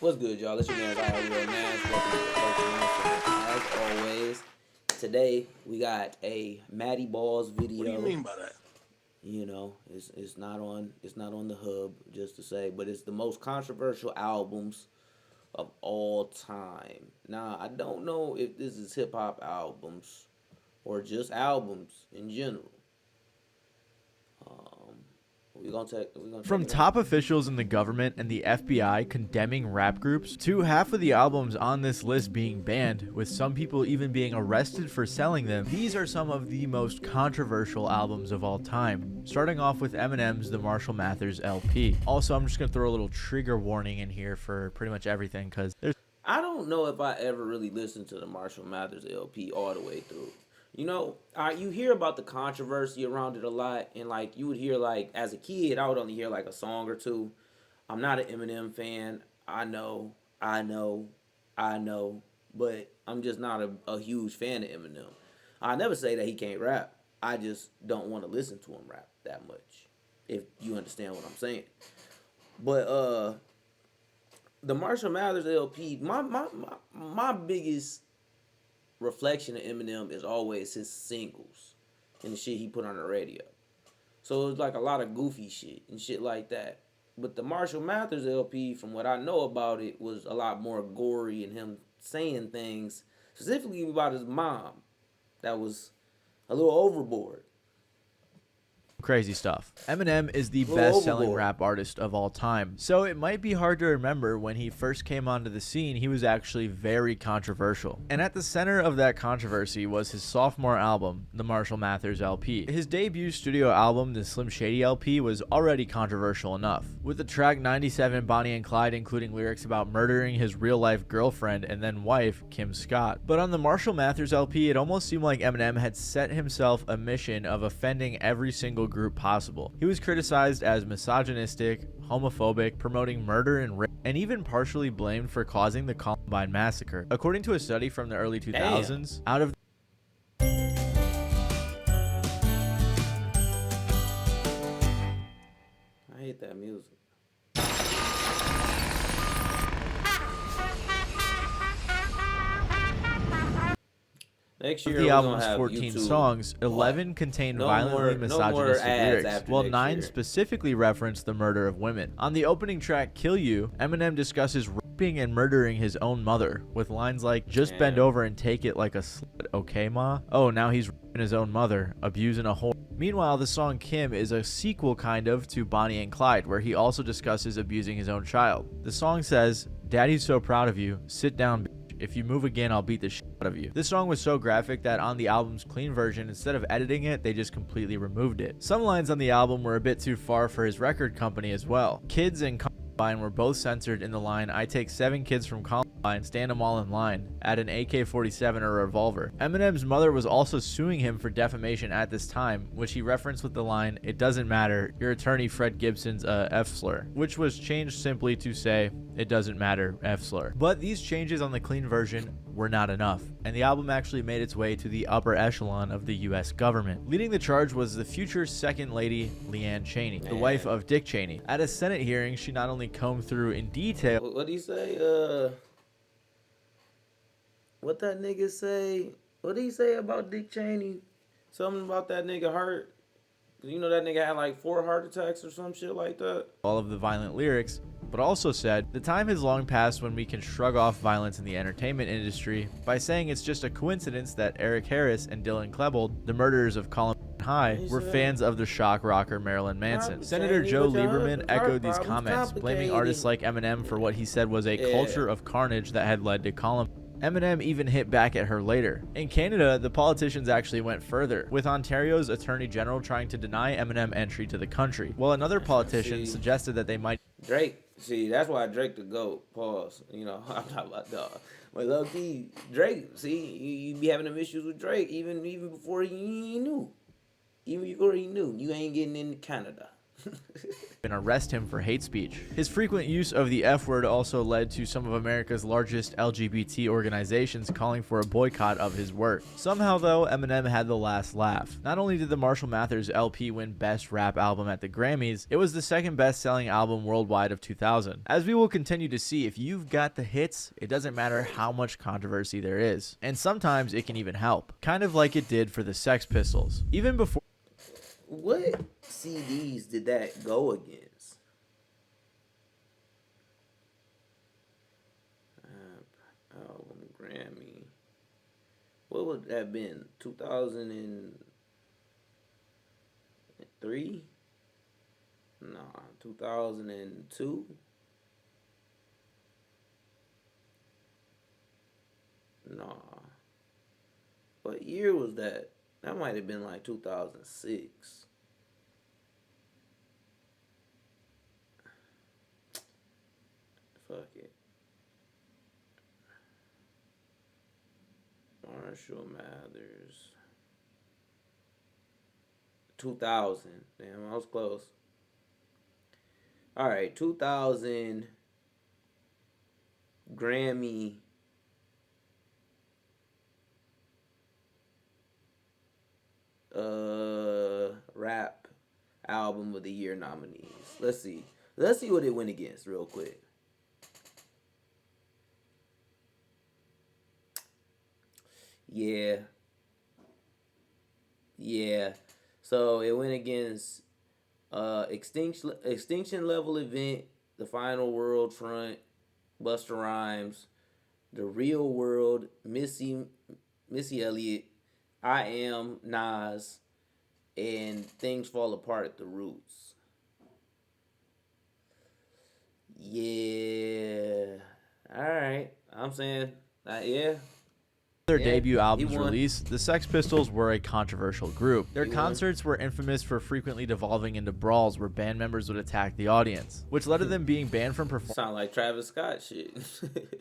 What's good, y'all? It's your man IRLnash. Welcome to the first announcement. As always, today we got a Matty Balls video. What do you mean by that? You know, it's not on the hub, just to say, but it's the most controversial albums of all time. Now, I don't know if this is hip hop albums or just albums in general. From top officials in the government and the FBI condemning rap groups, to half of the albums on this list being banned, with some people even being arrested for selling them, these are some of the most controversial albums of all time. Starting off with Eminem's The Marshall Mathers LP. Also, I'm just going to throw a little trigger warning in here for pretty much everything, because I don't know if I ever really listened to the Marshall Mathers LP all the way through. You know, you hear about the controversy around it a lot, and like you would hear, like, as a kid, I would only hear like a song or two. I'm not an Eminem fan. I know, but I'm just not a huge fan of Eminem. I never say that he can't rap. I just don't want to listen to him rap that much, if you understand what I'm saying. But the Marshall Mathers LP, my biggest reflection of Eminem is always his singles and the shit he put on the radio. So it's like a lot of goofy shit and shit like that. But the Marshall Mathers LP, from what I know about it, was a lot more gory and him saying things specifically about his mom that was a little overboard. crazy stuff. Eminem is the best-selling rap artist of all time, so it might be hard to remember when he first came onto the scene, he was actually very controversial. And at the center of that controversy was his sophomore album, the Marshall Mathers LP. His debut studio album, the Slim Shady LP, was already controversial enough, with the track 97 Bonnie and Clyde including lyrics about murdering his real-life girlfriend and then wife, Kim Scott. But on the Marshall Mathers LP, it almost seemed like Eminem had set himself a mission of offending every single group possible. He was criticized as misogynistic, homophobic, promoting murder and rape, and even partially blamed for causing the Columbine massacre. According to a study from the early 2000s, out of I hate that music. Next year, the album's have 14 YouTube. songs, 11 contained violently misogynistic lyrics, while 9 specifically referenced the murder of women. On the opening track, Kill You, Eminem discusses raping and murdering his own mother, with lines like, "Just bend over and take it like a slut, okay, ma? Oh, now he's raping his own mother, abusing a whore." Meanwhile, the song Kim is a sequel kind of to Bonnie and Clyde, where he also discusses abusing his own child. The song says, "Daddy's so proud of you, sit down, bitch. If you move again, I'll beat the shit out of you." This song was so graphic that on the album's clean version, instead of editing it, they just completely removed it. Some lines on the album were a bit too far for his record company as well. Kids and Columbine were both censored in the line, "I take 7 kids from Columbine, stand them all in line, add an AK-47 or a revolver." Eminem's mother was also suing him for defamation at this time, which he referenced with the line, "It doesn't matter, your attorney Fred Gibson's a F-slur," which was changed simply to say, "It doesn't matter, F-slur." But these changes on the clean version were not enough, and the album actually made its way to the upper echelon of the US government. Leading the charge was the future Second Lady Leanne Cheney, the wife of Dick Cheney. At a Senate hearing, she not only combed through in detail... What do you say? What that nigga say? What did he say about Dick Cheney? Something about that nigga heart. You know that nigga had like 4 heart attacks or some shit like that. All of the violent lyrics, but also said, "The time has long passed when we can shrug off violence in the entertainment industry by saying it's just a coincidence that Eric Harris and Dylan Klebold, the murderers of Columbine High, were fans of the shock rocker Marilyn Manson." Senator Joe Lieberman echoed these comments, blaming artists like Eminem for what he said was a culture of carnage that had led to Columbine. Eminem even hit back at her later. In Canada, the politicians actually went further, with Ontario's Attorney General trying to deny Eminem entry to the country, while another politician suggested that they might... Drake, see, that's why Drake the GOAT, pause, you know, I'm not about dog. But low-key, Drake, see, you be having them issues with Drake even before he knew. Even before he knew, you ain't getting into Canada. and arrest him for hate speech. His frequent use of the F word also led to some of America's largest LGBT organizations calling for a boycott of his work. Somehow though, Eminem had the last laugh. Not only did the Marshall Mathers LP win Best Rap Album at the Grammys, it was the second best-selling album worldwide of 2000. As we will continue to see, if you've got the hits, it doesn't matter how much controversy there is. And sometimes it can even help. Kind of like it did for the Sex Pistols. Even before... What CDs did that go against? Album Grammy. What would that have been? 2003? Nah, 2002? Nah. What year was that? That might have been like 2006. Fuck it. Marshall Mathers. 2000. Damn, I was close. Alright, 2000 Grammy rap album of the year nominees. Let's see what it went against real quick. Yeah. So it went against Extinction Level Event, The Final World Front, Busta Rhymes, The Real World, Missy Elliott, I Am, Nas, and Things Fall Apart, The Roots. Yeah. Alright. I'm saying, yeah. Their debut album's release, the Sex Pistols were a controversial group. Their concerts were infamous for frequently devolving into brawls where band members would attack the audience, which led to them being banned from performing. Sound like Travis Scott shit.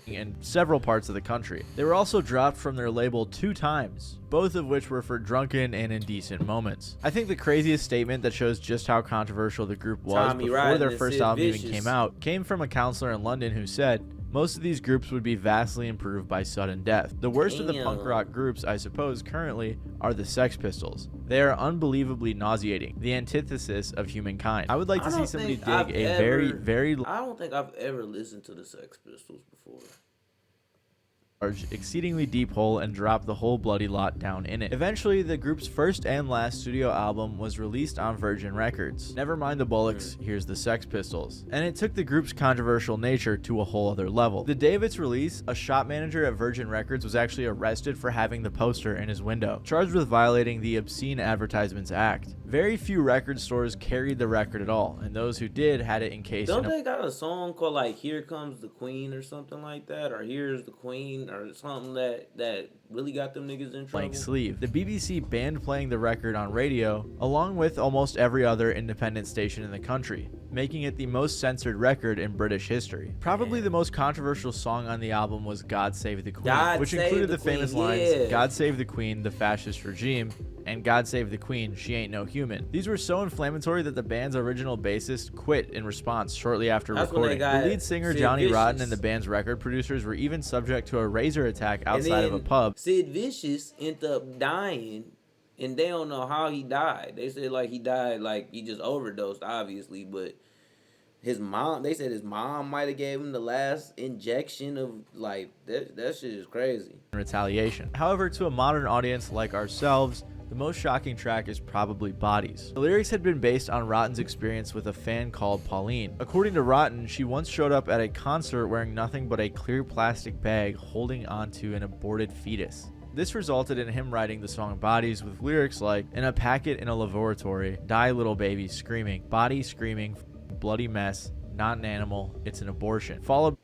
In several parts of the country. They were also dropped from their label 2 times, both of which were for drunken and indecent moments. I think the craziest statement that shows just how controversial the group was before their first album even came out came from a counselor in London who said, most of these groups would be vastly improved by sudden death. The worst of the punk rock groups, I suppose, currently, are the Sex Pistols. They are unbelievably nauseating, the antithesis of humankind. I would like to see somebody dig a very I don't think I've ever listened to the Sex Pistols before. Exceedingly deep hole and drop the whole bloody lot down in it. Eventually, the group's first and last studio album was released on Virgin Records. Never mind the Bullocks, here's the Sex Pistols. And it took the group's controversial nature to a whole other level. The day of its release, a shop manager at Virgin Records was actually arrested for having the poster in his window, charged with violating the Obscene Advertisements Act. Very few record stores carried the record at all, and those who did had it encased Don't they got a song called like Here Comes the Queen or something like that? Or Here's the Queen or something that really got them niggas in trouble? Blank sleeve. The BBC banned playing the record on radio, along with almost every other independent station in the country, making it the most censored record in British history. Probably the most controversial song on the album was God Save the Queen, which included the famous lines, God Save the Queen, the fascist regime, and God Save the Queen, she ain't no human. These were so inflammatory that the band's original bassist quit in response shortly after recording. The lead singer Johnny Rotten and the band's record producers were even subject to a razor attack outside of a pub. Sid Vicious ended up dying, and they don't know how he died. They said like he died like he just overdosed, obviously, but his mom, they said his mom might have gave him the last injection of like that shit is crazy. Retaliation. However, to a modern audience like ourselves, the most shocking track is probably Bodies. The lyrics had been based on Rotten's experience with a fan called Pauline. According to Rotten, she once showed up at a concert wearing nothing but a clear plastic bag holding onto an aborted fetus. This resulted in him writing the song Bodies with lyrics like, in a packet in a laboratory, die little baby screaming, body screaming, bloody mess, not an animal, it's an abortion. Followed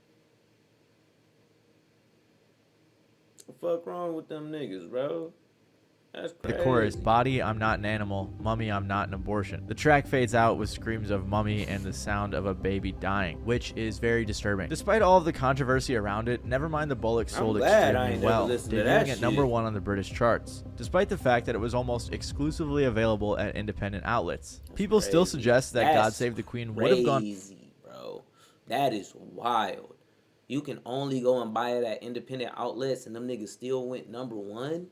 What the fuck wrong with them niggas, bro? The chorus, "Body, I'm not an animal. Mummy, I'm not an abortion." The track fades out with screams of mummy and the sound of a baby dying, which is very disturbing. Despite all of the controversy around it, Nevermind the Bollocks sold extremely well, debuting at #1 on the British charts, despite the fact that it was almost exclusively available at independent outlets. People still suggest that God Save the Queen would have gone crazy, bro. That is wild. You can only go and buy it at independent outlets, and them niggas still went #1.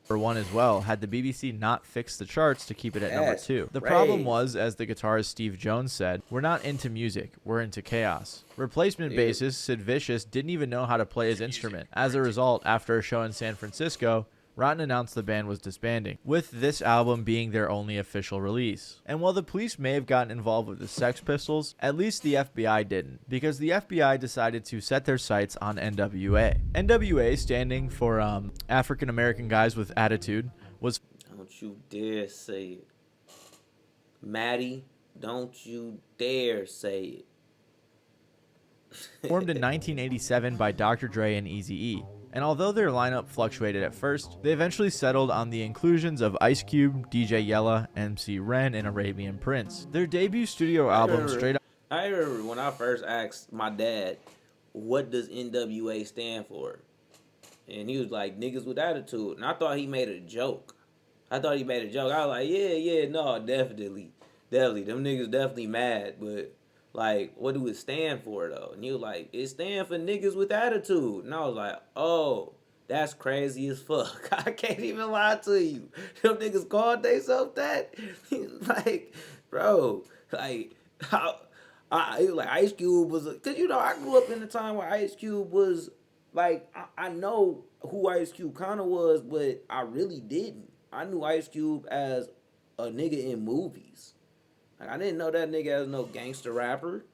#1 as well, had the BBC not fixed the charts to keep it at #2. The problem was, as the guitarist Steve Jones said, "We're not into music, we're into chaos." Replacement bassist Sid Vicious didn't even know how to play his instrument. As a result, after a show in San Francisco, Rotten announced the band was disbanding, with this album being their only official release. And while the police may have gotten involved with the Sex Pistols, at least the FBI didn't, because the FBI decided to set their sights on NWA. NWA, standing for African American Guys with Attitude, was... Don't you dare say it. Maddie, don't you dare say it. formed in 1987 by Dr. Dre and Eazy-E. And although their lineup fluctuated at first, they eventually settled on the inclusions of Ice Cube, DJ Yella, MC Ren, and Arabian Prince. Their debut studio album, Straight Up... I remember when I first asked my dad, what does NWA stand for? And he was like, niggas with attitude. And I thought he made a joke. I was like, yeah, no, definitely. Them niggas definitely mad, but... like, what do it stand for, though? And he was like, it stands for niggas with attitude. And I was like, oh, that's crazy as fuck. I can't even lie to you. Them niggas called themselves that? Like, bro, like, how... he was like, Ice Cube was... because, you know, I grew up in a time where Ice Cube was... like, I know who Ice Cube kind of was, but I really didn't. I knew Ice Cube as a nigga in movies. I didn't know that nigga as no gangster rapper.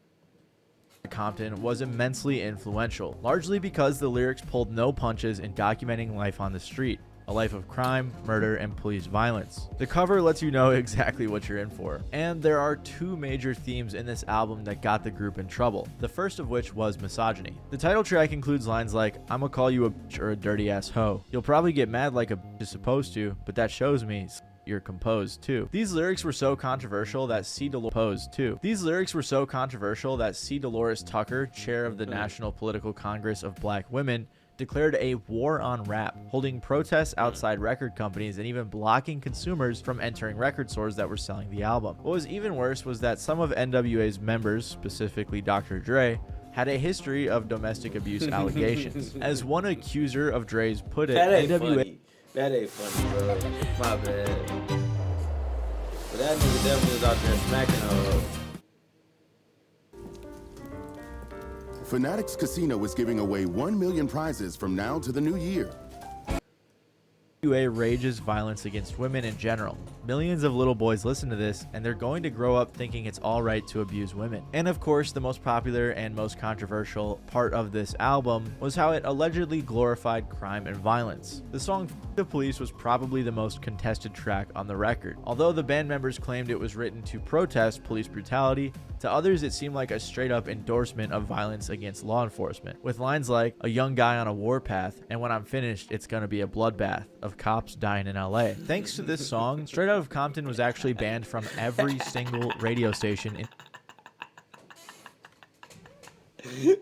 Compton was immensely influential, largely because the lyrics pulled no punches in documenting life on the street, a life of crime, murder, and police violence. The cover lets you know exactly what you're in for. And there are two major themes in this album that got the group in trouble, the first of which was misogyny. The title track includes lines like, "I'ma call you a bitch or a dirty ass hoe. You'll probably get mad like a bitch is supposed to, but that shows me you're composed too." These lyrics were so controversial that C. Dolores Tucker, chair of the National Political Congress of Black Women, declared a war on rap, holding protests outside record companies and even blocking consumers from entering record stores that were selling the album. What was even worse was that some of NWA's members, specifically Dr. Dre, had a history of domestic abuse allegations. As one accuser of Dre's put it, That ain't funny, bro. My bad. But that nigga definitely was out there smacking her. Fanatics Casino is giving away 1 million prizes from now to the new year. NWA rages violence against women in general. Millions of little boys listen to this, and they're going to grow up thinking it's alright to abuse women. And of course, the most popular and most controversial part of this album was how it allegedly glorified crime and violence. The song F the Police was probably the most contested track on the record. Although the band members claimed it was written to protest police brutality, to others it seemed like a straight up endorsement of violence against law enforcement, with lines like, "A young guy on a warpath, and when I'm finished, it's gonna be a bloodbath of cops dying in LA." Thanks to this song, Straight Outta Compton was actually banned from every single radio station in...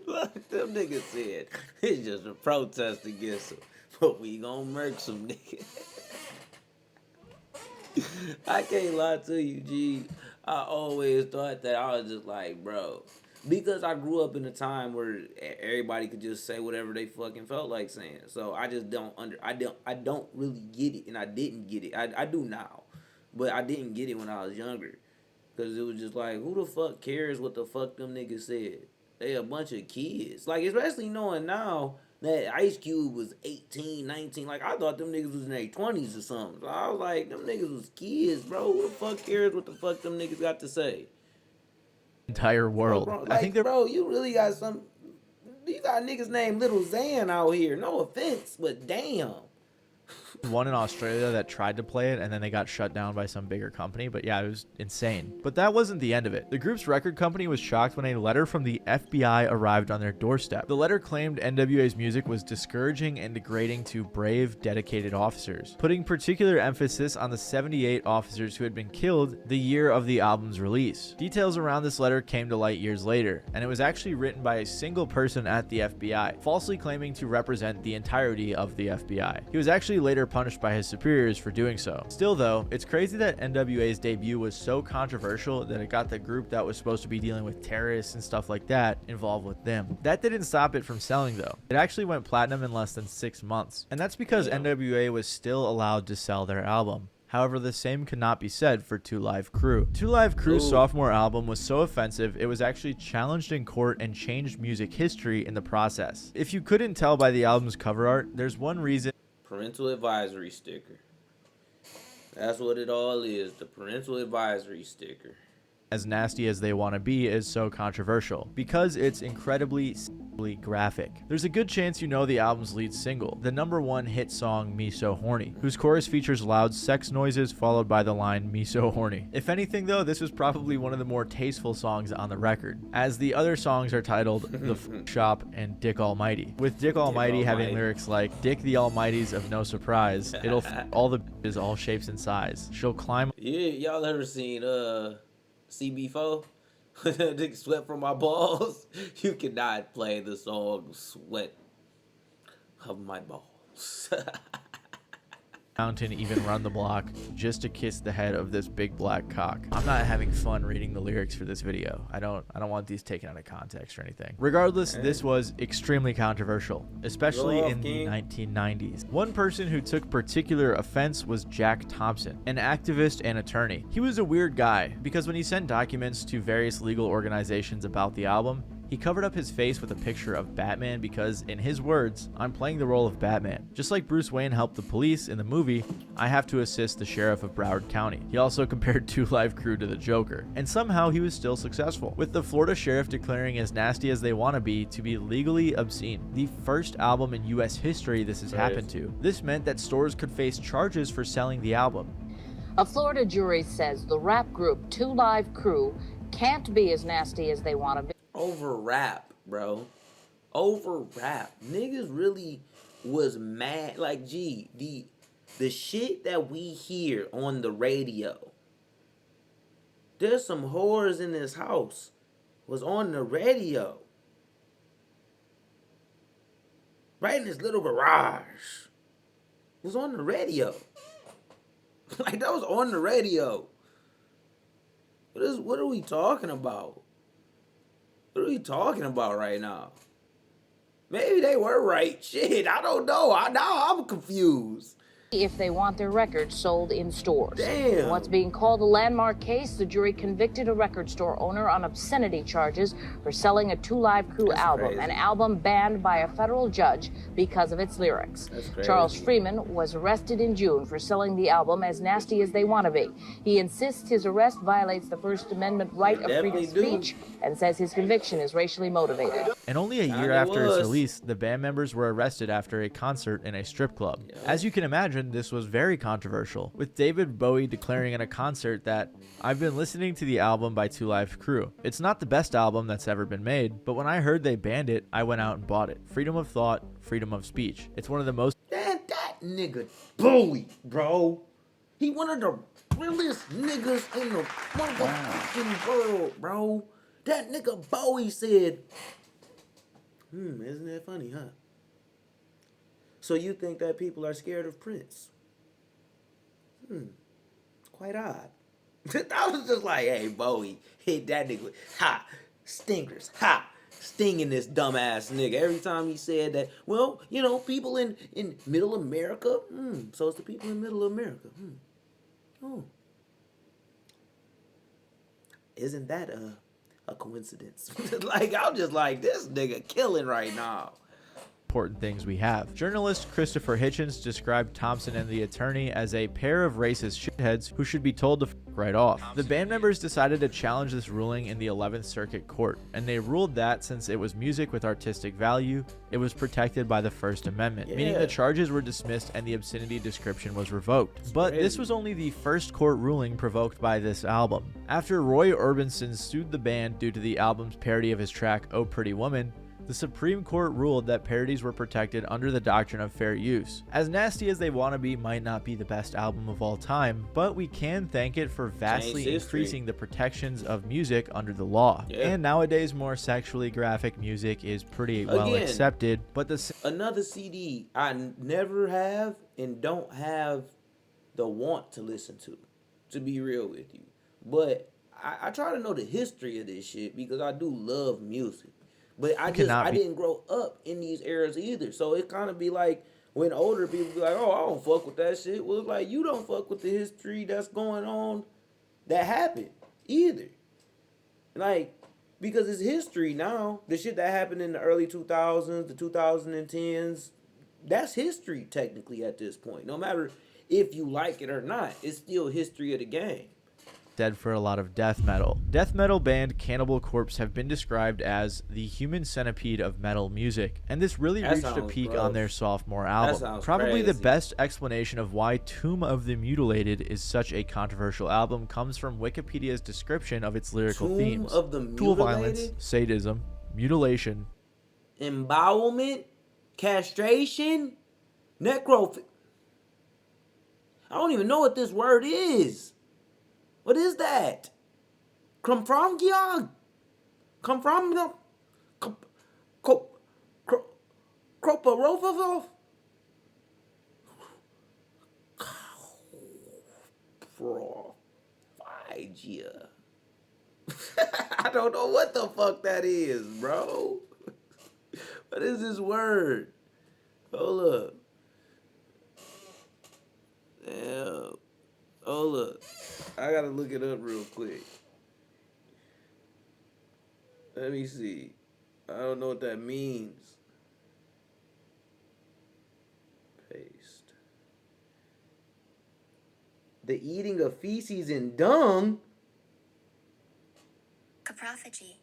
Look, them niggas said, it's just a protest against them, but we gonna murk some niggas. I can't lie to you, G. I always thought that. I was just like, bro, because I grew up in a time where everybody could just say whatever they fucking felt like saying. So I just I don't really get it, and I didn't get it. I do now, but I didn't get it when I was younger, because it was just like, who the fuck cares what the fuck them niggas said? They a bunch of kids. Like, especially knowing now that Ice Cube was 18, 19. Like, I thought them niggas was in their 20s or something. So I was like, them niggas was kids, bro. Who the fuck cares what the fuck them niggas got to say? Entire world. Bro, like, I think bro, you really got some... you got niggas named Little Xan out here. No offense, but damn. One in Australia that tried to play it and then they got shut down by some bigger company, but yeah, it was insane. But that wasn't the end of it. The group's record company was shocked when a letter from the FBI arrived on their doorstep. The letter claimed NWA's music was discouraging and degrading to brave, dedicated officers, putting particular emphasis on the 78 officers who had been killed the year of the album's release. Details around this letter came to light years later, and it was actually written by a single person at the FBI, falsely claiming to represent the entirety of the FBI. He was actually later punished by his superiors for doing so. Still though, it's crazy that NWA's debut was so controversial that it got the group that was supposed to be dealing with terrorists and stuff like that involved with them. That didn't stop it from selling though. It actually went platinum in less than 6 months, and that's because NWA was still allowed to sell their album. However, the same could not be said for 2 Live Crew. 2 Live Crew's sophomore album was so offensive, it was actually challenged in court and changed music history in the process. If you couldn't tell by the album's cover art, there's one reason. Parental advisory sticker. That's what it all is, the parental advisory sticker. As Nasty As They Wanna Be is so controversial, because it's incredibly graphic. There's a good chance you know the album's lead single, the #1 hit song Me So Horny, whose chorus features loud sex noises followed by the line Me So Horny. If anything though, this was probably one of the more tasteful songs on the record, as the other songs are titled The Shop and Dick Almighty, with Dick Almighty having lyrics like, Dick the Almighty's of no surprise, it'll all the bitches all shapes and size, she'll climb. Yeah, y'all ever seen CB4? Dick Sweat from My Balls? You cannot play the song Sweat of My Balls. Mountain even run the block just to kiss the head of this big black cock. I'm not having fun reading the lyrics for this video. I don't want these taken out of context or anything. Regardless, this was extremely controversial, especially in the 1990s. One person who took particular offense was Jack Thompson, an activist and attorney. He was a weird guy because when he sent documents to various legal organizations about the album, he covered up his face with a picture of Batman because, in his words, I'm playing the role of Batman. Just like Bruce Wayne helped the police in the movie, I have to assist the sheriff of Broward County. He also compared 2 Live Crew to the Joker, and somehow he was still successful, with the Florida sheriff declaring As Nasty As They Wanna Be to be legally obscene. The first album in US history this has happened to. This meant that stores could face charges for selling the album. A Florida jury says the rap group 2 Live Crew can't be as nasty as they want to be. Over rap, bro. Over rap. Niggas really was mad. Like, gee, the shit that we hear on the radio. There's some whores in this house. Was on the radio. Right in this little garage. Was on the radio. Like, that was on the radio. What are we talking about? What are we talking about right now? Maybe they were right. Shit, I don't know. Now I'm confused. If they want their records sold in stores. Damn. In what's being called a landmark case, the jury convicted a record store owner on obscenity charges for selling a 2 Live Crew album, crazy. an album banned by a federal judge because of its lyrics. Charles Freeman was arrested in June for selling the album As Nasty As They Wanna Be. He insists his arrest violates the First Amendment right of freedom of speech and says his conviction is racially motivated. And only a year after its release, the band members were arrested after a concert in a strip club. As you can imagine, this was very controversial, with David Bowie declaring at a concert that, I've been listening to the album by 2 Live Crew. It's not the best album that's ever been made, but when I heard they banned it, I went out and bought it. Freedom of thought, freedom of speech. It's one of the most... That nigga Bowie, bro. He one of the realest niggas in the motherfucking world, bro. That nigga Bowie said, isn't that funny, huh? So you think that people are scared of Prince? Quite odd. I was just like, hey, Bowie, hit that nigga. Ha! Stinkers. Ha! Stinging this dumbass nigga. Every time he said that, well, you know, people in middle America. So it's the people in middle America. Oh. Isn't that a coincidence? Like, I'm just like, this nigga killing right now. Important things we have. Journalist Christopher Hitchens described Thompson and the attorney as a pair of racist shitheads who should be told to right off. The band members decided to challenge this ruling in the 11th Circuit Court, and they ruled that since it was music with artistic value, it was protected by the First Amendment, meaning the charges were dismissed and the obscenity description was revoked. But this was only the first court ruling provoked by this album. After Roy Orbison sued the band due to the album's parody of his track Oh Pretty Woman, the Supreme Court ruled that parodies were protected under the doctrine of fair use. As Nasty as They Wanna Be might not be the best album of all time, but we can thank it for vastly increasing the protections of music under the law. And nowadays, more sexually graphic music is pretty well accepted, but another CD I never have and don't have the want to listen to be real with you. But I try to know the history of this shit because I do love music. But I didn't grow up in these eras either. So it kind of be like when older people be like, oh, I don't fuck with that shit. Well, it's like you don't fuck with the history that's going on that happened either. Like, because it's history now. The shit that happened in the early 2000s, the 2010s, that's history technically at this point. No matter if you like it or not, it's still history of the game. Dead for a lot of death metal. Death metal band Cannibal Corpse have been described as the human centipede of metal music, and this really reached a peak on their sophomore album. Probably the best explanation of why Tomb of the Mutilated is such a controversial album comes from Wikipedia's description of its lyrical themes. Of the Mutilated? Tool violence, sadism, mutilation, embowelment, castration, necrophilia. I don't even know what this word is. What is that? Come from Gyeong? Come from the Kroparovov? I don't know what the fuck that is, bro. What is this word? Hold up. Damn. Hold up. I gotta look it up real quick. Let me see. I don't know what that means. Paste. The eating of feces and dung. Coprophagy.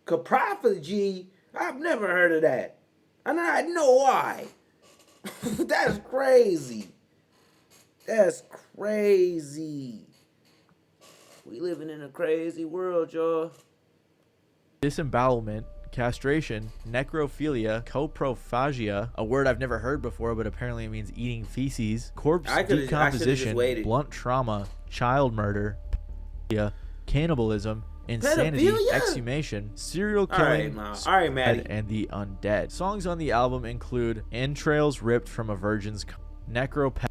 Coprophagy? I've never heard of that. And I know why. That's crazy. That's crazy. We living in a crazy world, y'all. Disembowelment, castration, necrophilia, coprophagia, a word I've never heard before, but apparently it means eating feces, corpse decomposition, blunt trauma, child murder, cannibalism, insanity, exhumation, serial killing, and the undead. Songs on the album include Entrails Ripped from a Virgin's Necrophilia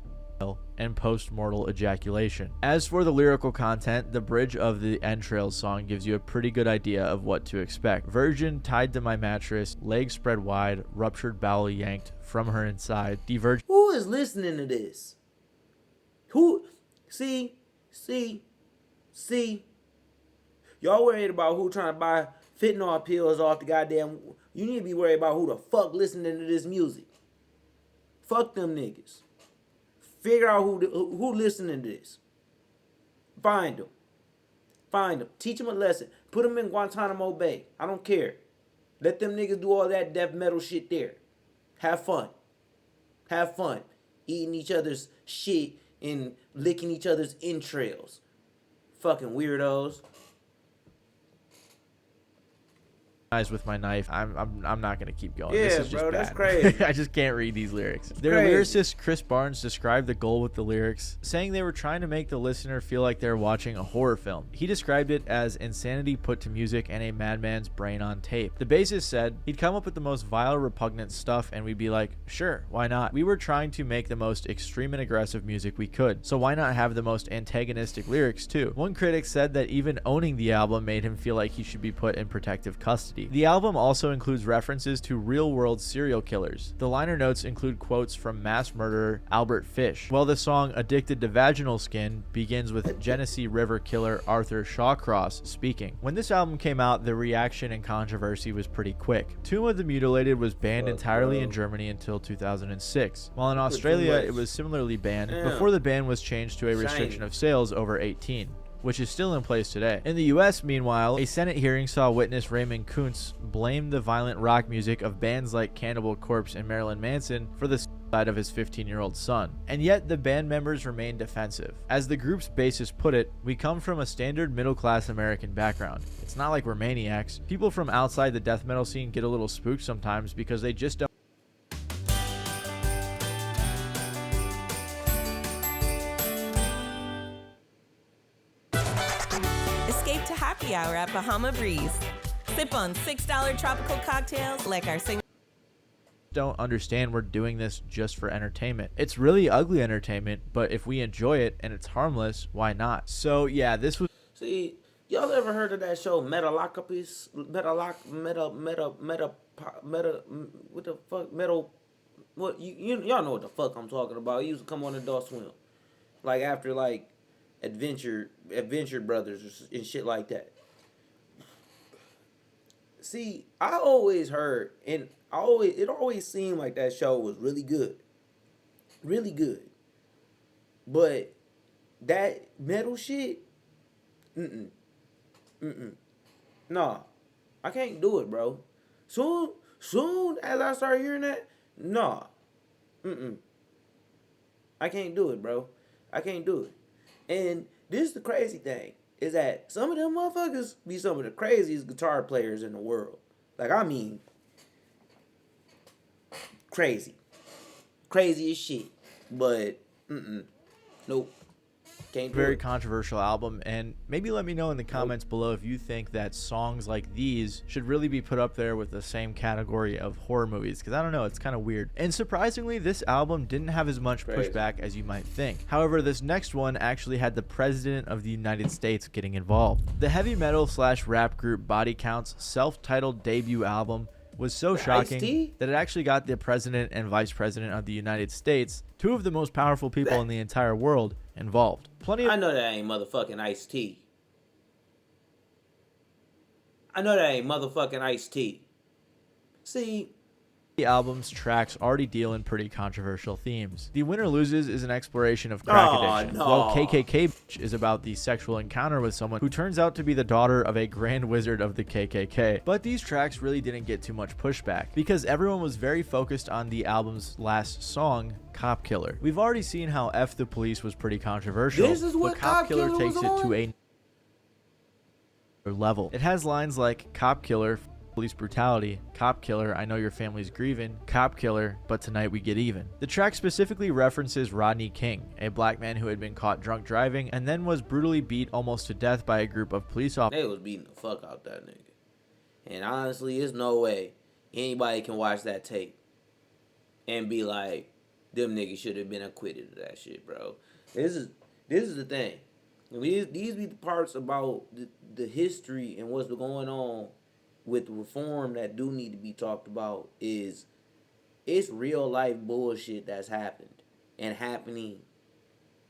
and Postmortal Ejaculation. As for the lyrical content, the bridge of the Entrails song gives you a pretty good idea of what to expect. Virgin tied to my mattress, legs spread wide, ruptured bowel yanked from her inside, diverged. Who is listening to this? Who? See? Y'all worried about who trying to buy fentanyl pills off the goddamn... You need to be worried about who the fuck listening to this music. Fuck them niggas. Figure out who listening to this. Find them. Teach them a lesson. Put them in Guantanamo Bay. I don't care. Let them niggas do all that death metal shit there. Have fun. Eating each other's shit and licking each other's entrails. Fucking weirdos. With my knife, I'm not gonna keep going. Yeah, this is just bro, bad. That's crazy. I just can't read these lyrics. Their lyricist Chris Barnes described the goal with the lyrics, saying they were trying to make the listener feel like they're watching a horror film. He described it as insanity put to music and a madman's brain on tape. The bassist said he'd come up with the most vile, repugnant stuff, and we'd be like, sure, why not? We were trying to make the most extreme and aggressive music we could, so why not have the most antagonistic lyrics too? One critic said that even owning the album made him feel like he should be put in protective custody. The album also includes references to real-world serial killers. The liner notes include quotes from mass murderer Albert Fish, while the song Addicted to Vaginal Skin begins with Genesee River killer Arthur Shawcross speaking. When this album came out, the reaction and controversy was pretty quick. Tomb of the Mutilated was banned entirely in Germany until 2006, while in Australia it was similarly banned before the ban was changed to a restriction of sales over 18. which is still in place today. In the US, meanwhile, a Senate hearing saw witness Raymond Kuntz blame the violent rock music of bands like Cannibal Corpse and Marilyn Manson for the suicide of his 15-year-old son. And yet the band members remain defensive. As the group's bassist put it, "We come from a standard middle-class American background. It's not like we're maniacs. People from outside the death metal scene get a little spooked sometimes because they just don't." Escape to happy hour at Bahama Breeze. Sip on $6 tropical cocktails like our signature. Don't understand we're doing this just for entertainment. It's really ugly entertainment, but if we enjoy it and it's harmless, why not? So yeah, this was... See, y'all ever heard of that show Metalocalypse? What the fuck? What y'all know what the fuck I'm talking about. It used to come on Adult Swim. Like after like Adventure Brothers and shit like that. See, I always heard, and it always seemed like that show was really good. Really good. But that metal shit, nah. I can't do it, bro. Soon as I start hearing that, nah. I can't do it, bro. I can't do it. And this is the crazy thing, is that some of them motherfuckers be some of the craziest guitar players in the world. Like, I mean, crazy. Crazy as shit. But, nope. Can't do very it. Controversial album, and maybe let me know in the comments below if you think that songs like these should really be put up there with the same category of horror movies, because I don't know, it's kind of weird. And surprisingly, this album didn't have as much pushback as you might think. However, this next one actually had the President of the United States getting involved. The heavy metal / rap group Body Count's self-titled debut album was so shocking that it actually got the President and Vice President of the United States, two of the most powerful people in the entire world, involved. I know that ain't motherfucking Ice-T. I know that ain't motherfucking Ice-T. See, the album's tracks already deal in pretty controversial themes. The Winner Loses is an exploration of crack addiction, while KKK is about the sexual encounter with someone who turns out to be the daughter of a grand wizard of the KKK. But these tracks really didn't get too much pushback, because everyone was very focused on the album's last song, Cop Killer. We've already seen how F the Police was pretty controversial, this is what but Cop Killer takes it to a level. It has lines like Cop Killer, police brutality, Cop Killer, I know your family's grieving, Cop Killer, but tonight we get even. The track specifically references Rodney King, a black man who had been caught drunk driving and then was brutally beat almost to death by a group of police officers. They was beating the fuck out that nigga. And honestly, there's no way anybody can watch that tape and be like, them niggas should have been acquitted of that shit, bro. This is the thing. These be the parts about the history and what's going on with reform that do need to be talked about. Is it's real life bullshit that's happened and happening.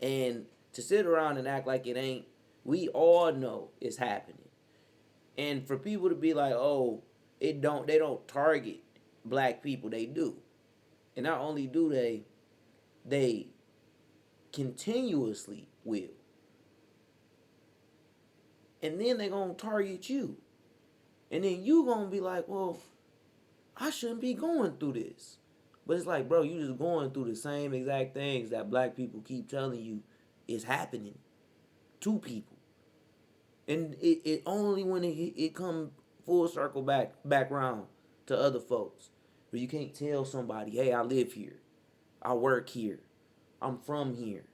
And to sit around and act like it ain't, we all know it's happening. And for people to be like, oh, they don't target black people, they do. And not only do they continuously will. And then they gonna target you. And then you gonna be like, well, I shouldn't be going through this. But it's like, bro, you just going through the same exact things that black people keep telling you is happening to people. And it only when it come full circle back round to other folks. But you can't tell somebody, hey, I live here. I work here. I'm from here.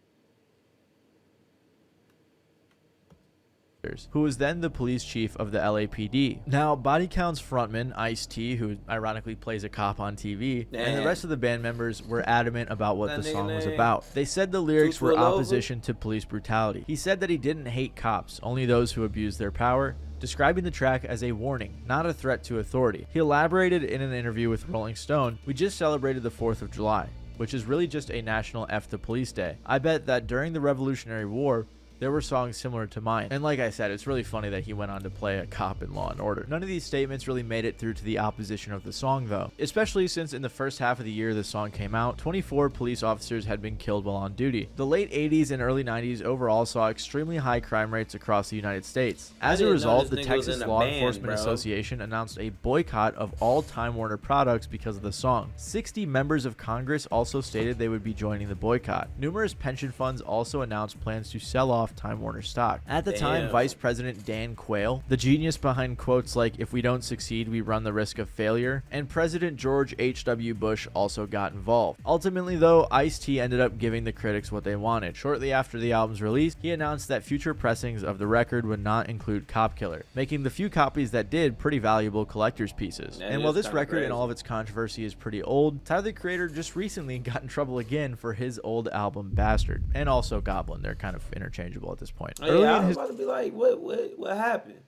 Who was then the police chief of the LAPD. Now, Body Count's frontman, Ice-T, who ironically plays a cop on TV, and the rest of the band members were adamant about what the song was about. They said the lyrics were opposition to police brutality. He said that he didn't hate cops, only those who abuse their power, describing the track as a warning, not a threat to authority. He elaborated in an interview with Rolling Stone, "We just celebrated the 4th of July, which is really just a national F the Police Day. I bet that during the Revolutionary War, there were songs similar to mine. And like I said, it's really funny that he went on to play a cop in Law and Order. None of these statements really made it through to the opposition of the song though, especially since in the first half of the year the song came out, 24 police officers had been killed while on duty. The late 80s and early 90s overall saw extremely high crime rates across the United States. As a result, the Texas Law Enforcement Association announced a boycott of all Time Warner products because of the song. 60 members of Congress also stated they would be joining the boycott. Numerous pension funds also announced plans to sell off Time Warner stock. At the time, Vice President Dan Quayle, the genius behind quotes like "If we don't succeed, we run the risk of failure," and President George H.W. Bush also got involved. Ultimately though, Ice-T ended up giving the critics what they wanted. Shortly after the album's release, he announced that future pressings of the record would not include Cop Killer, making the few copies that did pretty valuable collector's pieces. And while this record and all of its controversy is pretty old, Tyler the Creator just recently got in trouble again for his old album Bastard, and also Goblin. They're kind of interchangeable at this point. Oh, yeah, I was about to be like, what happened?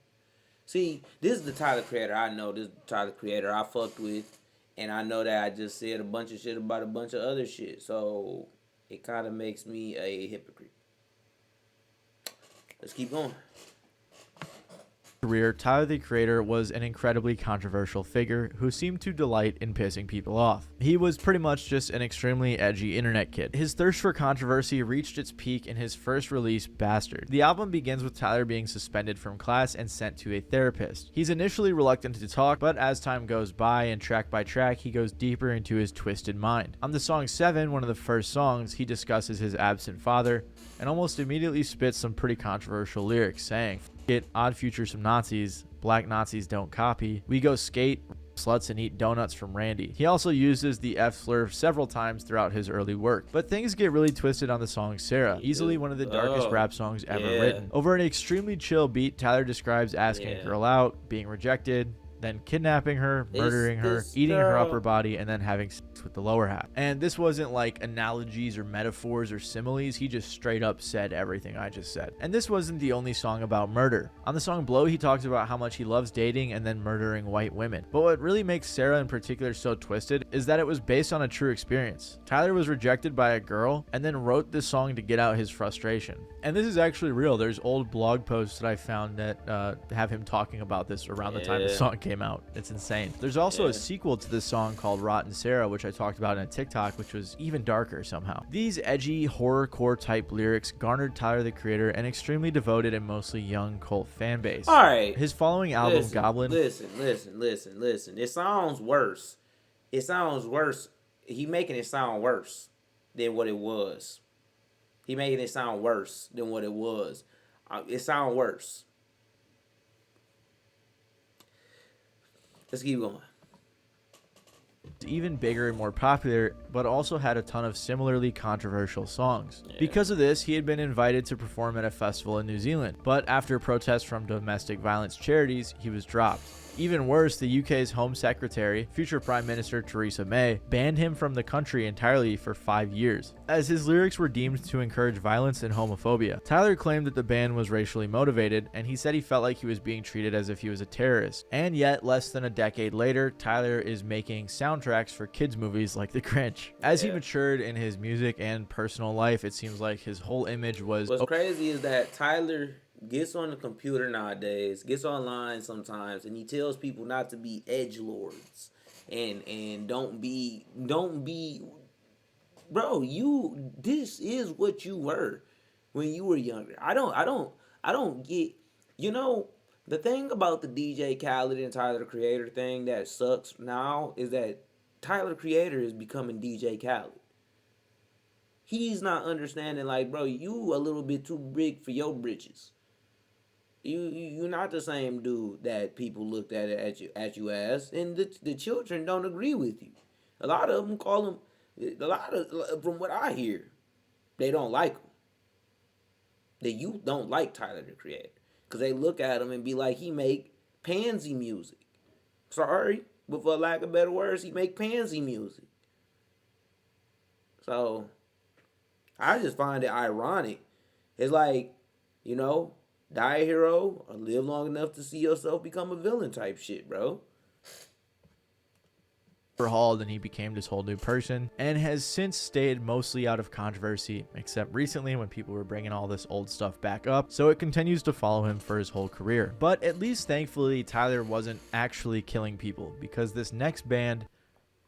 See, this is the Tyler Creator I know. This is the Tyler Creator I fucked with, and I know that I just said a bunch of shit about a bunch of other shit, so it kind of makes me a hypocrite. Let's keep going. Career, Tyler the Creator was an incredibly controversial figure who seemed to delight in pissing people off. He was pretty much just an extremely edgy internet kid. His thirst for controversy reached its peak in his first release, Bastard. The album begins with Tyler being suspended from class and sent to a therapist. He's initially reluctant to talk, but as time goes by and track by track, he goes deeper into his twisted mind. On the song 7, one of the first songs, he discusses his absent father and almost immediately spits some pretty controversial lyrics saying, "It, odd future some Nazis, black Nazis don't copy, we go skate, sluts and eat donuts from Randy." He also uses the F slur several times throughout his early work. But things get really twisted on the song Sarah, easily one of the darkest rap songs ever written. Over an extremely chill beat, Tyler describes asking a girl out, being rejected, then kidnapping her, murdering her, eating her upper body, and then having sex with the lower half. And this wasn't like analogies or metaphors or similes, he just straight up said everything I just said. And this wasn't the only song about murder. On the song Blow, he talks about how much he loves dating and then murdering white women. But what really makes Sarah in particular so twisted is that it was based on a true experience. Tyler was rejected by a girl and then wrote this song to get out his frustration. And this is actually real. There's old blog posts that I found that have him talking about this around the time the song came out. It's insane. There's also a sequel to this song called Rotten Sarah, which I talked about in a TikTok, which was even darker somehow. These edgy horrorcore type lyrics garnered Tyler the Creator an extremely devoted and mostly young cult fan base. All right. His following album, Goblin. Listen. It sounds worse. It sounds worse. He making it sound worse than what it was. He making it sound worse than what it was. It sound worse. Let's keep going. Even bigger and more popular, but also had a ton of similarly controversial songs. Because of this, he had been invited to perform at a festival in New Zealand, but after protests from domestic violence charities, he was dropped. Even worse, the UK's Home Secretary, future Prime Minister Theresa May, banned him from the country entirely for 5 years, as his lyrics were deemed to encourage violence and homophobia. Tyler claimed that the ban was racially motivated, and he said he felt like he was being treated as if he was a terrorist. And yet, less than a decade later, Tyler is making soundtracks for kids' movies like The Grinch. As he matured in his music and personal life, it seems like his whole image was... What's crazy is that Tyler gets on the computer nowadays, gets online sometimes, and he tells people not to be edgelords and don't be bro, this is what you were when you were younger. I don't get, the thing about the DJ Khaled and Tyler the Creator thing that sucks now is that Tyler the Creator is becoming DJ Khaled. He's not understanding, like, bro, you a little bit too big for your britches. You're not the same dude that people looked at you as, and the children don't agree with you. A lot of them call him. From what I hear, they don't like him. The youth don't like Tyler the Creator because they look at him and be like, he make pansy music. Sorry, but for lack of better words, he make pansy music. So I just find it ironic. It's like, die a hero or live long enough to see yourself become a villain type shit, bro. overhauled and he became this whole new person, and has since stayed mostly out of controversy, except recently when people were bringing all this old stuff back up, so it continues to follow him for his whole career. But at least thankfully Tyler wasn't actually killing people, because this next band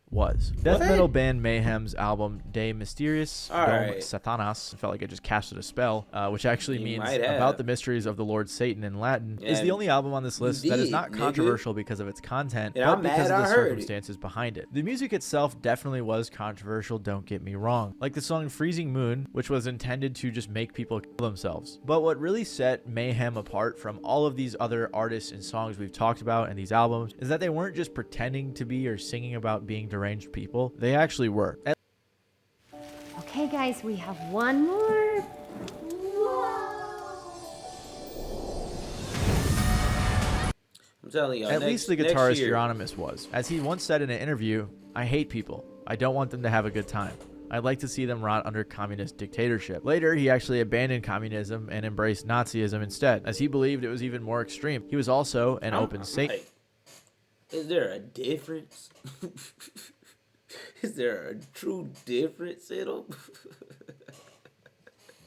was. Death metal band Mayhem's album De Mysteriis Dom Satanas, I felt like I just casted a spell, which actually means about the mysteries of the Lord Satan in Latin, is the only album on this list that is not controversial because of its content, but because of the circumstances behind it. The music itself definitely was controversial, don't get me wrong, like the song Freezing Moon, which was intended to just make people kill themselves. But what really set Mayhem apart from all of these other artists and songs we've talked about in these albums is that they weren't just pretending to be or singing about being deranged people, they actually were. Okay guys, we have one more. I'm telling you, at least the guitarist Euronymous was. As he once said in an interview, "I hate people. I don't want them to have a good time. I'd like to see them rot under communist dictatorship." Later, he actually abandoned communism and embraced Nazism instead, as he believed it was even more extreme. He was also an open Satanist. Is there a difference? Is there a true difference in them?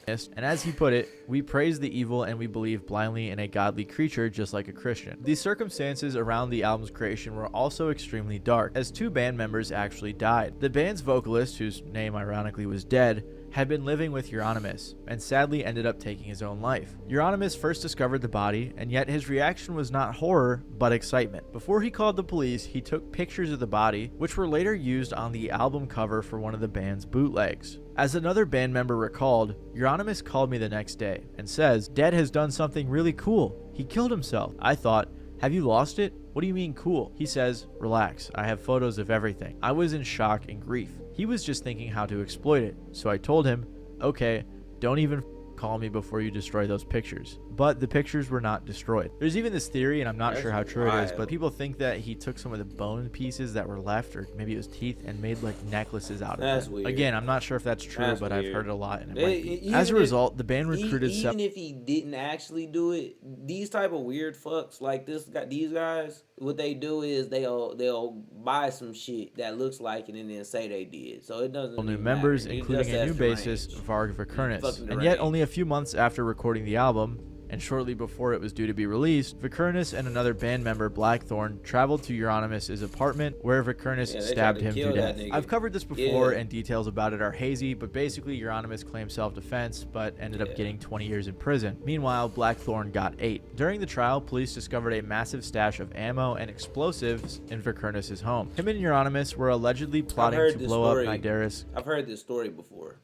And as he put it, we praise the evil and we believe blindly in a godly creature just like a Christian. The circumstances around the album's creation were also extremely dark, as 2 band members actually died. The band's vocalist, whose name ironically was dead, had been living with Euronymous, and sadly ended up taking his own life. Euronymous first discovered the body, and yet his reaction was not horror, but excitement. Before he called the police, he took pictures of the body, which were later used on the album cover for one of the band's bootlegs. As another band member recalled, Euronymous called me the next day and says, "Dead has done something really cool. He killed himself." I thought, "Have you lost it? What do you mean cool?" He says, "Relax, I have photos of everything." I was in shock and grief. He was just thinking how to exploit it, so I told him, "Okay, don't even call me before you destroy those pictures." But the pictures were not destroyed. There's even this theory, and I'm not sure how true it is, but people think that he took some of the bone pieces that were left, or maybe it was teeth, and made like necklaces out of them. That's weird. Again, I'm not sure if that's true, but I've heard it a lot, and it might be. As a result, the band recruited even if he didn't actually do it, these type of weird fucks like these guys, what they do is they'll buy some shit that looks like it and then say they did. So it doesn't. New members, including a new bassist, Varg Vikernes. And yet, only a few months after recording the album, and shortly before it was due to be released, Vikernes and another band member, Blackthorn, traveled to Euronymous' apartment, where Vikernes stabbed him to death. I've covered this before, and details about it are hazy, but basically Euronymous claimed self-defense, but ended up getting 20 years in prison. Meanwhile, Blackthorn got 8. During the trial, police discovered a massive stash of ammo and explosives in Vikernes' home. Him and Euronymous were allegedly plotting to blow up Nidaris. I've heard this story before.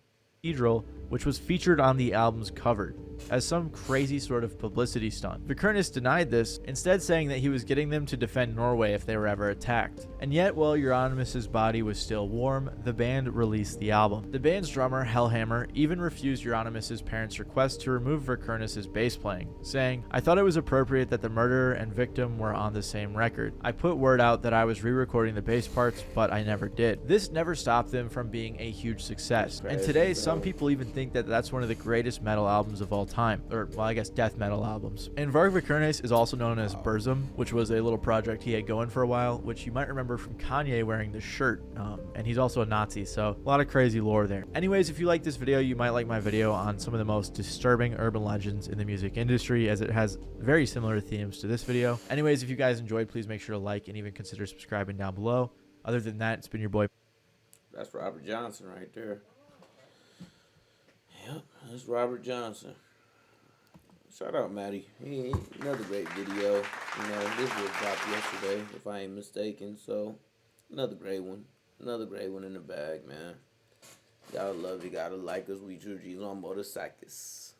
Cathedral, which was featured on the album's cover as some crazy sort of publicity stunt. Vikernes denied this, instead saying that he was getting them to defend Norway if they were ever attacked. And yet, while Euronymous' body was still warm, the band released the album. The band's drummer, Hellhammer, even refused Euronymous' parents' request to remove Vikernes' bass playing, saying, "I thought it was appropriate that the murderer and victim were on the same record. I put word out that I was re-recording the bass parts, but I never did." This never stopped them from being a huge success. And today, some people even think that that's one of the greatest metal albums of all time, or well, I guess death metal albums. And Varg Vikernes is also known as Burzum, which was a little project he had going for a while, which you might remember from Kanye wearing the shirt, and he's also a Nazi, so a lot of crazy lore there. Anyways, if you like this video, you might like my video on some of the most disturbing urban legends in the music industry, as it has very similar themes to this video. Anyways, if you guys enjoyed, please make sure to like and even consider subscribing down below. Other than that, it's been your boy. That's Robert Johnson right there. Yep, that's Robert Johnson. Shout out Maddie. Another great video. You know, this was dropped yesterday, if I ain't mistaken. So, another great one. Another great one in the bag, man. Gotta love you, gotta like us. We True G's on motorcycles.